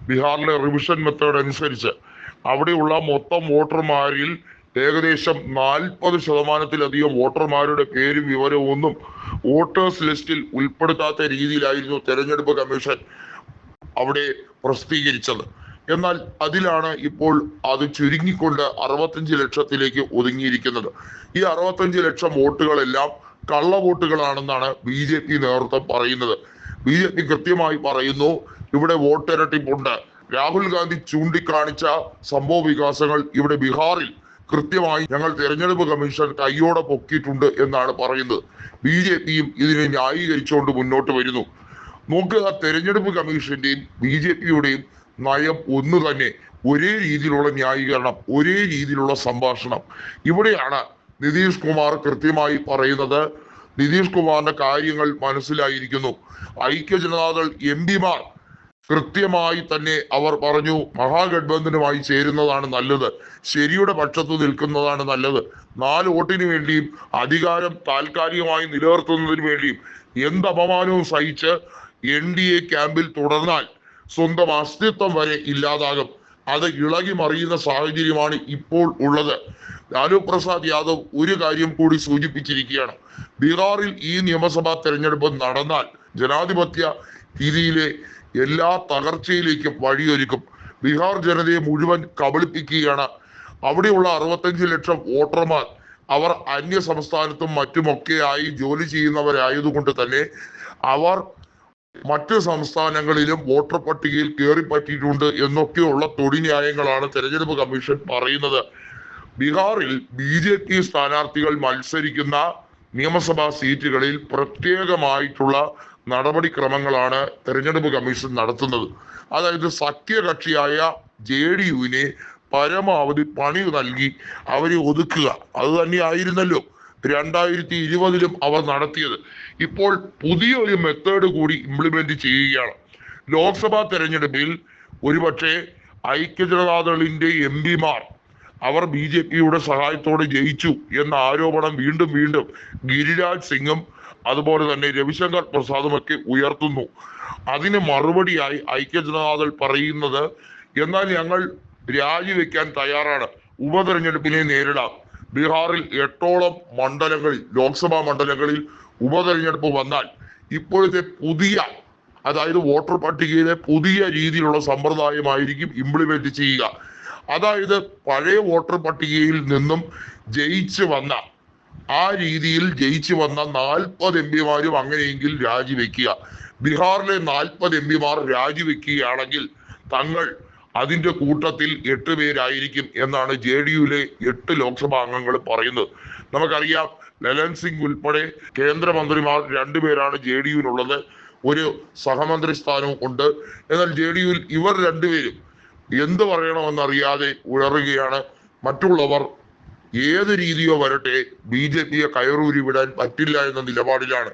ബീഹാറിലെ revision method അനുസരിച്ച് അവിടെയുള്ള മൊത്തം വോട്ടർമാരിൽ ഏകദേശം 40% വോട്ടർമാരുടെ പേരും വിവരവും ഒന്നും വോട്ടേഴ്സ് ലിസ്റ്റിൽ ഉൾപ്പെടുത്താത്ത രീതിയിലായിരുന്നു തെരഞ്ഞെടുപ്പ് കമ്മീഷൻ അവിടെ പ്രസിദ്ധീകരിച്ചത്. എന്നാൽ അതിലാണ് ഇപ്പോൾ അത് ചുരുങ്ങിക്കൊണ്ട് 65 ലക്ഷത്തിലേക്ക് ഒതുങ്ങിയിരിക്കുന്നത്. ഈ 65 ലക്ഷം വോട്ടുകളെല്ലാം കള്ള വോട്ടുകളാണെന്നാണ് BJP നേതൃത്വം പറയുന്നത്. BJP കൃത്യമായി പറയുന്നു, ഇവിടെ വോട്ടിരട്ടിപ്പുണ്ട്. രാഹുൽ ഗാന്ധി ചൂണ്ടിക്കാണിച്ച സംഭവ വികാസങ്ങൾ ഇവിടെ ബീഹാറിൽ കൃത്യമായി ഞങ്ങൾ തെരഞ്ഞെടുപ്പ് കമ്മീഷൻ കയ്യോടെ പൊക്കിയിട്ടുണ്ട് എന്നാണ് പറയുന്നത്. BJPയും ഇതിനെ ന്യായീകരിച്ചുകൊണ്ട് മുന്നോട്ട് വരുന്നു. നോക്കുക, തെരഞ്ഞെടുപ്പ് കമ്മീഷന്റെയും BJPയുടെയും നയം ഒന്ന് തന്നെ. ഒരേ രീതിയിലുള്ള ന്യായീകരണം, ഒരേ രീതിയിലുള്ള സംഭാഷണം. ഇവിടെയാണ് നിതീഷ് കുമാർ കൃത്യമായി പറയുന്നത്. നിതീഷ് കുമാറിന്റെ കാര്യങ്ങൾ മനസ്സിലായിരിക്കുന്നു. ഐക്യ ജനതാദൾ MP മാർ കൃത്യമായി തന്നെ അവർ പറഞ്ഞു, മഹാഗഡ്ബന്ധനുമായി ചേരുന്നതാണ് നല്ലത്, ശരിയുടെ പക്ഷത്ത് നിൽക്കുന്നതാണ് നല്ലത്. 4 വോട്ടിന് വേണ്ടിയും അധികാരം താൽക്കാലികമായി നിലനിർത്തുന്നതിന് വേണ്ടിയും എന്ത് അപമാനവും സഹിച്ച് NDA ക്യാമ്പിൽ തുടർന്നാൽ സ്വന്തം അസ്തിത്വം വരെ ഇല്ലാതാകും. അത് ഇളകി മറിയുന്ന സാഹചര്യമാണ് ഇപ്പോൾ ഉള്ളത്. ലാലു പ്രസാദ് യാദവ് ഒരു കാര്യം കൂടി സൂചിപ്പിച്ചിരിക്കുകയാണ്. ബീഹാറിൽ ഈ നിയമസഭാ തെരഞ്ഞെടുപ്പ് നടന്നാൽ ജനാധിപത്യ രീതിയിലെ എല്ലാ തകർച്ചയിലേക്കും വഴിയൊരുക്കും. ബീഹാർ ജനതയെ മുഴുവൻ കബളിപ്പിക്കുകയാണ്. അവിടെയുള്ള 65 ലക്ഷം വോട്ടർമാർ അവർ അന്യ സംസ്ഥാനത്തും മറ്റുമൊക്കെയായി ജോലി ചെയ്യുന്നവരായതുകൊണ്ട് തന്നെ അവർ മറ്റ് സംസ്ഥാനങ്ങളിലും വോട്ടർ പട്ടികയിൽ കയറിപ്പറ്റിയിട്ടുണ്ട് എന്നൊക്കെയുള്ള തൊടിന്യായങ്ങളാണ് തെരഞ്ഞെടുപ്പ് കമ്മീഷൻ പറയുന്നത്. ബീഹാറിൽ BJP സ്ഥാനാർത്ഥികൾ മത്സരിക്കുന്ന നിയമസഭാ സീറ്റുകളിൽ പ്രത്യേകമായിട്ടുള്ള നടപടിക്രമങ്ങളാണ് തെരഞ്ഞെടുപ്പ് കമ്മീഷൻ നടത്തുന്നത്. അതായത് സഖ്യകക്ഷിയായ JDUവിനെ പരമാവധി പണി നൽകി അവരെ ഒതുക്കുക. അത് തന്നെയായിരുന്നല്ലോ 2020 അവർ നടത്തിയത്. ഇപ്പോൾ പുതിയൊരു മെത്തേഡ് കൂടി ഇംപ്ലിമെന്റ് ചെയ്യുകയാണ്. ലോക്സഭാ തെരഞ്ഞെടുപ്പിൽ ഒരുപക്ഷെ ഐക്യജനതാദളിന്റെ MP മാർ അവർ BJPയുടെ സഹായത്തോടെ ജയിച്ചു എന്ന ആരോപണം വീണ്ടും വീണ്ടും ഗിരിരാജ് സിംഗും അതുപോലെ തന്നെ രവിശങ്കർ പ്രസാദും ഒക്കെ ഉയർത്തുന്നു. അതിന് മറുപടിയായി ഐക്യജനതാദൾ പറയുന്നത്, എന്നാൽ ഞങ്ങൾ രാജിവെക്കാൻ തയ്യാറാണ്, ഉപതെരഞ്ഞെടുപ്പിനെ നേരിടാം. ബീഹാറിൽ 8ഓളം മണ്ഡലങ്ങളിൽ, ലോക്സഭാ മണ്ഡലങ്ങളിൽ ഉപതെരഞ്ഞെടുപ്പ് വന്നാൽ ഇപ്പോഴത്തെ പുതിയ, അതായത് വോട്ടർ പട്ടികയിലെ പുതിയ രീതിയിലുള്ള സമ്പ്രദായമായിരിക്കും ഇംപ്ലിമെന്റ് ചെയ്യുക. അതായത് പഴയ വോട്ടർ പട്ടികയിൽ നിന്നും ജയിച്ചു വന്ന, ആ രീതിയിൽ ജയിച്ചു വന്ന 40 MP മാരും അങ്ങനെയെങ്കിൽ രാജിവെക്കുക. ബീഹാറിലെ 40 MP മാർ രാജിവെക്കുകയാണെങ്കിൽ തങ്ങൾ അതിന്റെ കൂട്ടത്തിൽ 8 പേരായിരിക്കും എന്നാണ് JDUവിലെ 8 ലോക്സഭാ അംഗങ്ങൾ പറയുന്നത്. നമുക്കറിയാം, ലലൻ സിംഗ് ഉൾപ്പെടെ കേന്ദ്രമന്ത്രിമാർ 2 പേരാണ് JDUവിനുള്ളത്. ഒരു സഹമന്ത്രി സ്ഥാനവും ഉണ്ട്. എന്നാൽ JDUവിൽ ഇവർ 2 പേരും എന്ത് പറയണമെന്നറിയാതെ ഉഴറുകയാണ്. മറ്റുള്ളവർ ഏത് രീതിയോ വരട്ടെ, BJPയെ കയറൂരി വിടാൻ പറ്റില്ല എന്ന നിലപാടിലാണ്.